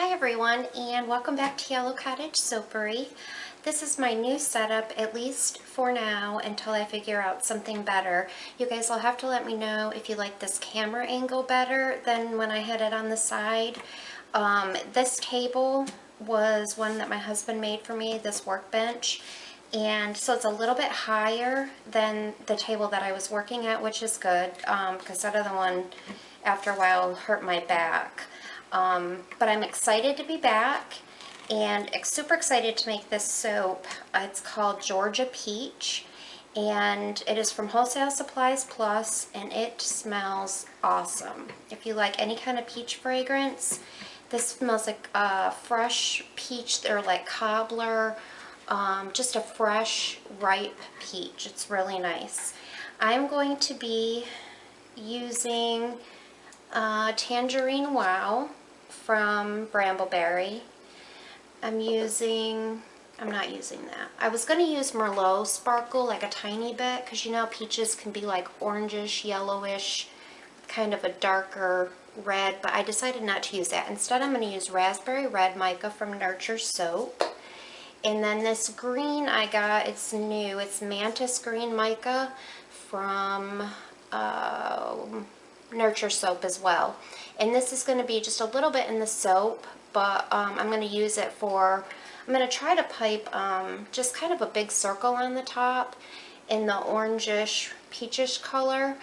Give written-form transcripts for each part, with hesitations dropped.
Hi everyone, and welcome back to Yellow Cottage Soapery. This is my new setup, at least for now, until I figure out something better. You guys will have to let me know if you like this camera angle better than when I had it on the side. This table was one that my husband made for me, this workbench. And so it's a little bit higher than the table that I was working at, which is good, because that other one, after a while, hurt my back. But I'm excited to be back and super excited to make this soap. It's called Georgia Peach, and it is from Wholesale Supplies Plus, and it smells awesome. If you like any kind of peach fragrance, this smells like fresh peach or like cobbler, just a fresh, ripe peach. It's really nice. I'm going to be using Tangerine Wow from Brambleberry. I'm not using that. I was going to use Merlot Sparkle like a tiny bit, because you know peaches can be like orangish, yellowish, kind of a darker red, but I decided not to use that. Instead, I'm going to use Raspberry Red Mica from Nurture Soap. And then this green I got, it's new, it's Mantis Green Mica from Nurture Soap as well. And this is going to be just a little bit in the soap, but I'm going to use it for, I'm going to try to pipe just kind of a big circle on the top in the orangish, peachish color,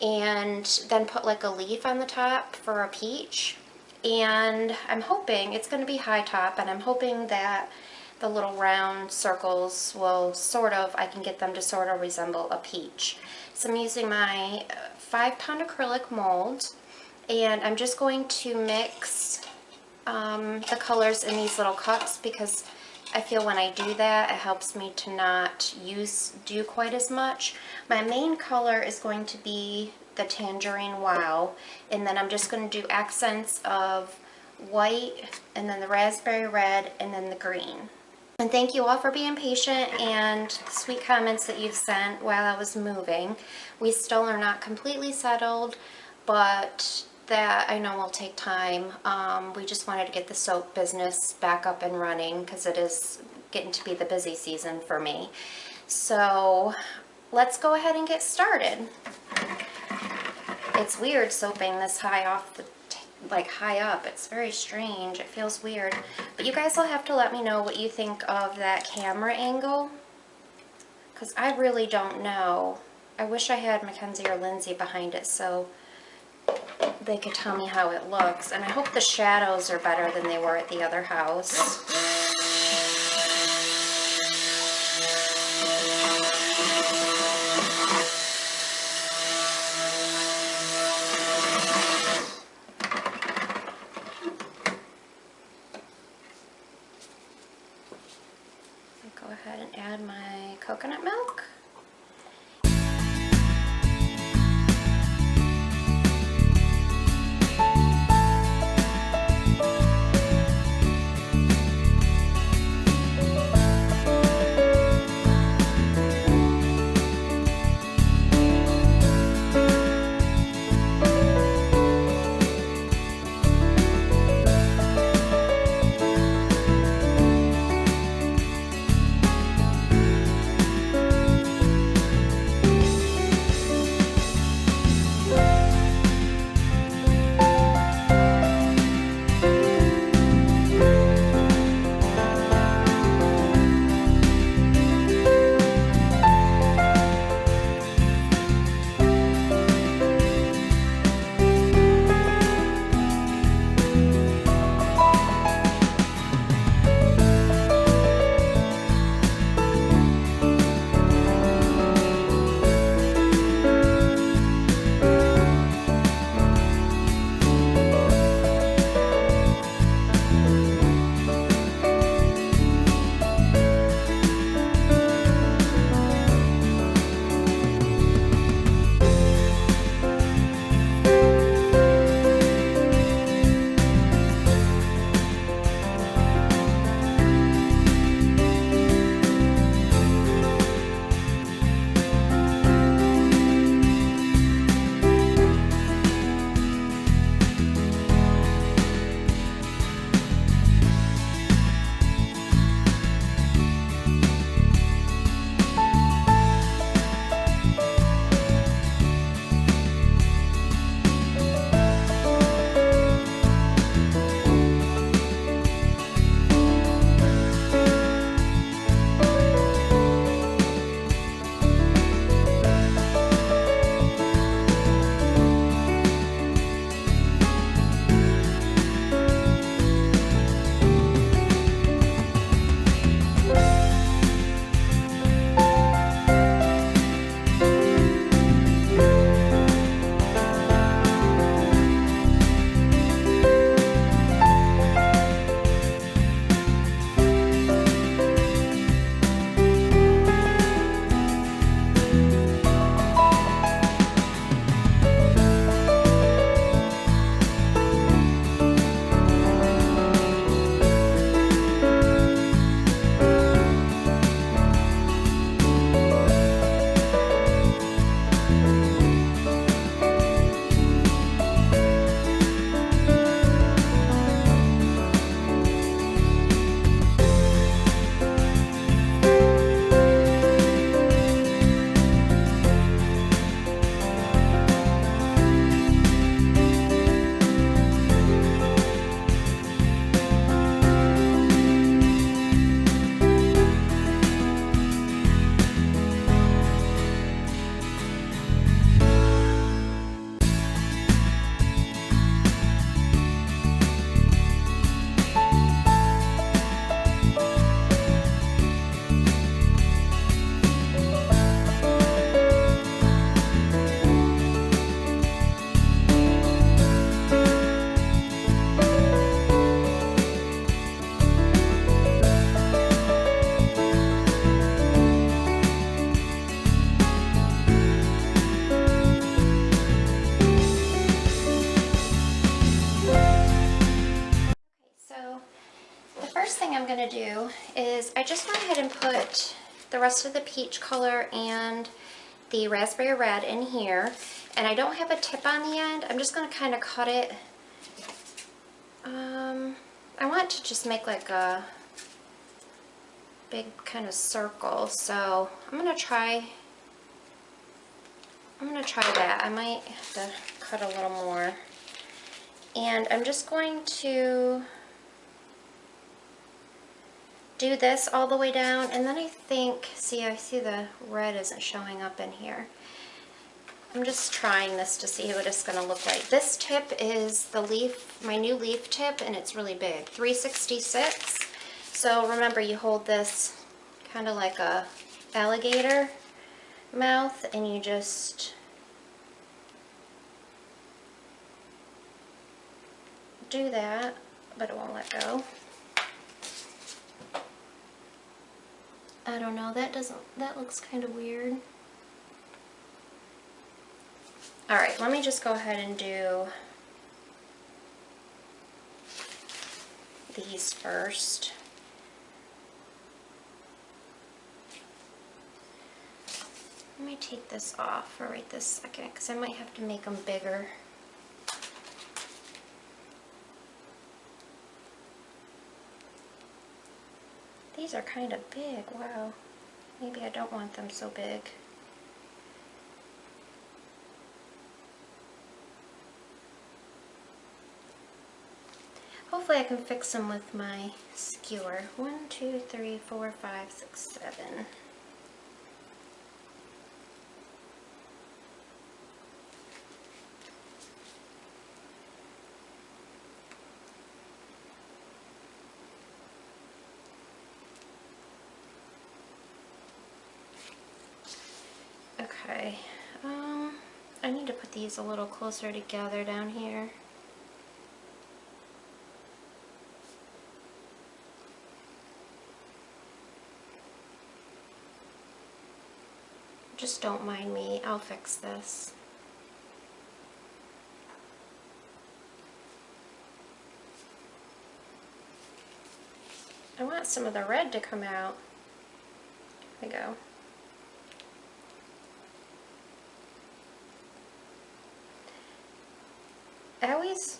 and then put like a leaf on the top for a peach. And I'm hoping, it's going to be high top, and I'm hoping that the little round circles will I can get them to sort of resemble a peach. So I'm using my 5-pound acrylic mold, and I'm just going to mix the colors in these little cups, because I feel when I do that, it helps me to not do quite as much. My main color is going to be the Tangerine Wow, and then I'm just going to do accents of white, and then the raspberry red, and then the green. And thank you all for being patient and the sweet comments that you've sent while I was moving. We still are not completely settled, but that I know will take time. We just wanted to get the soap business back up and running, because it is getting to be the busy season for me. So let's go ahead and get started. It's weird soaping this high off the high up. It's very strange. It feels weird. But you guys will have to let me know what you think of that camera angle, because I really don't know. I wish I had Mackenzie or Lindsay behind it so they could tell me how it looks. And I hope the shadows are better than they were at the other house. Go ahead and add my coconut milk. going to do is I just went ahead and put the rest of the peach color and the raspberry red in here. And I don't have a tip on the end. I'm just going to kind of cut it. I want to just make like a big kind of circle. So I'm going to try that. I might have to cut a little more. And I'm just going to do this all the way down, and then I think, I see the red isn't showing up in here. I'm just trying this to see what it's going to look like. This tip is the leaf, my new leaf tip, and it's really big, 366. So remember, you hold this kind of like a alligator mouth, and you just do that, but it won't let go. I don't know, that looks kind of weird. Alright, let me just go ahead and do these first. Let me take this off for right this second, because I might have to make them bigger. These are kind of big, wow. Maybe I don't want them so big. Hopefully I can fix them with my skewer. 1, 2, 3, 4, 5, 6, 7. Okay, I need to put these a little closer together down here. Just don't mind me, I'll fix this. I want some of the red to come out. There we go. I always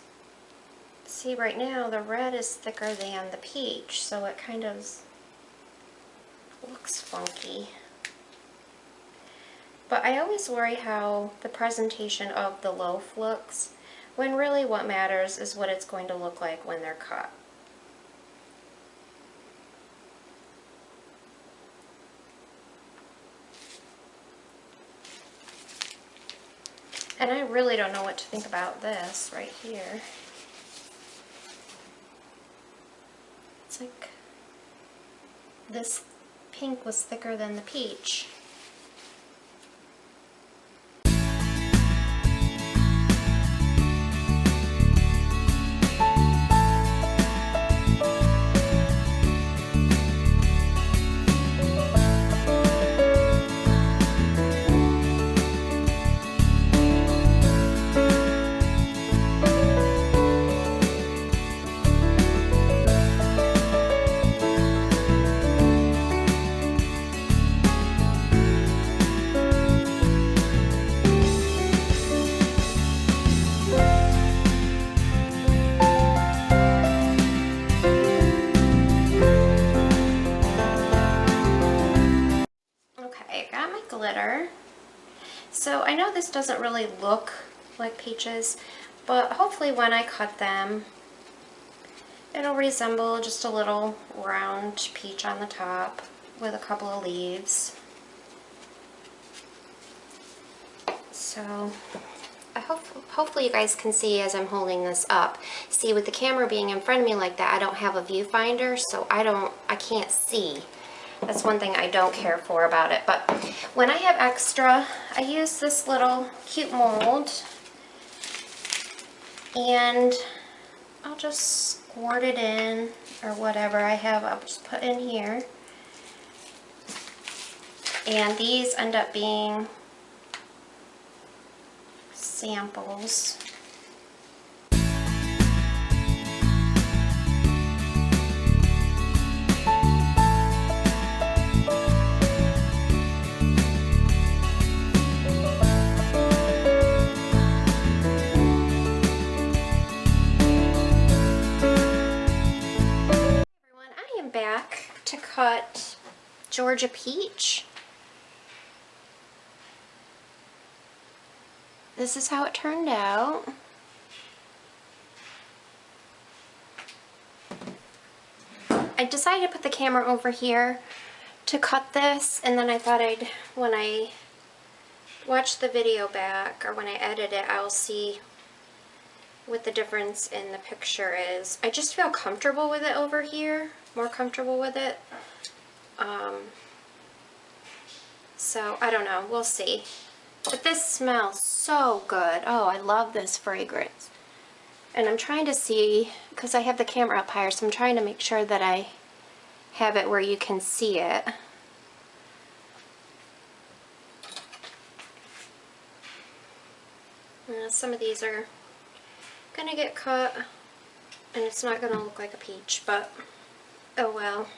see right now the red is thicker than the peach, so it kind of looks funky. But I always worry how the presentation of the loaf looks, when really what matters is what it's going to look like when they're cut. And I really don't know what to think about this right here. It's like this pink was thicker than the peach. Glitter. So I know this doesn't really look like peaches, but hopefully when I cut them, it'll resemble just a little round peach on the top with a couple of leaves. So hopefully you guys can see as I'm holding this up. See, with the camera being in front of me like that, I don't have a viewfinder, so I can't see. That's one thing I don't care for about it. But when I have extra, I use this little cute mold, and I'll just squirt it in, or whatever I have, I'll just put in here. And these end up being samples. cut Georgia peach. This is how it turned out. I decided to put the camera over here to cut this, and then I thought when I watch the video back, or when I edit it, I'll see what the difference in the picture is. I just feel comfortable with it over here, more comfortable with it. So I don't know, we'll see. But this smells so good. Oh, I love this fragrance. And I'm trying to see, because I have the camera up higher, so I'm trying to make sure that I have it where you can see it. Some of these are gonna get cut, and it's not gonna look like a peach, but oh well.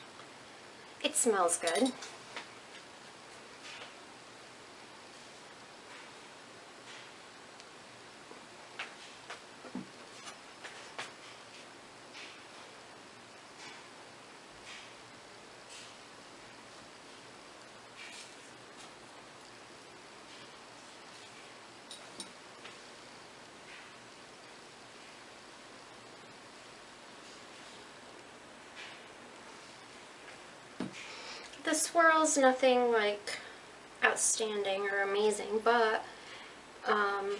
It smells good. The swirl's nothing like outstanding or amazing, but I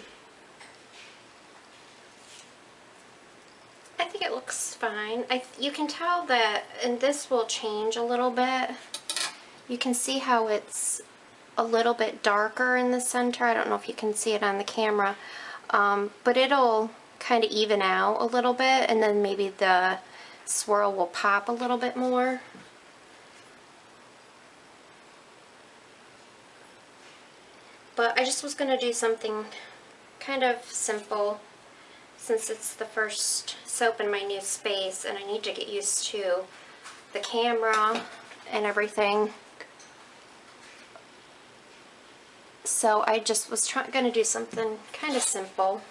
think it looks fine. You can tell that, and this will change a little bit. You can see how it's a little bit darker in the center. I don't know if you can see it on the camera, but it'll kind of even out a little bit, and then maybe the swirl will pop a little bit more. But I just was going to do something kind of simple since it's the first soap in my new space and I need to get used to the camera and everything. So I just was going to do something kind of simple.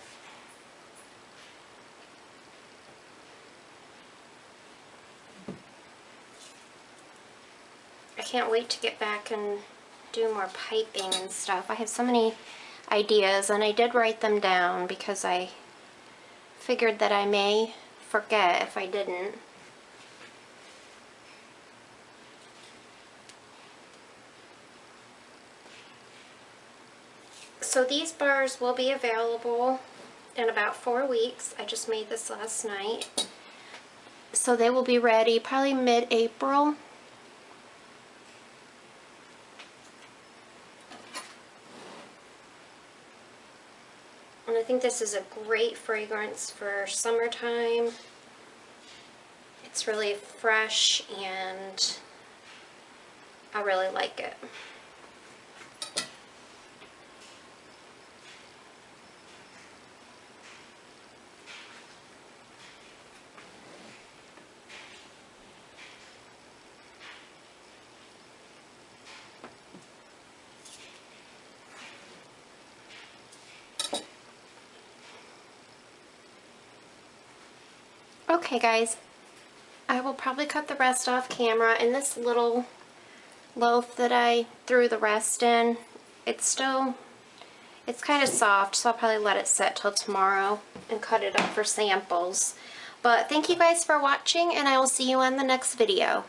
I can't wait to get back and do more piping and stuff. I have so many ideas, and I did write them down because I figured that I may forget if I didn't. So these bars will be available in about 4 weeks. I just made this last night. So they will be ready probably mid-April. And I think this is a great fragrance for summertime. It's really fresh and I really like it. Okay guys, I will probably cut the rest off camera, and this little loaf that I threw the rest in, it's kind of soft, so I'll probably let it set till tomorrow and cut it up for samples. But thank you guys for watching, and I will see you on the next video.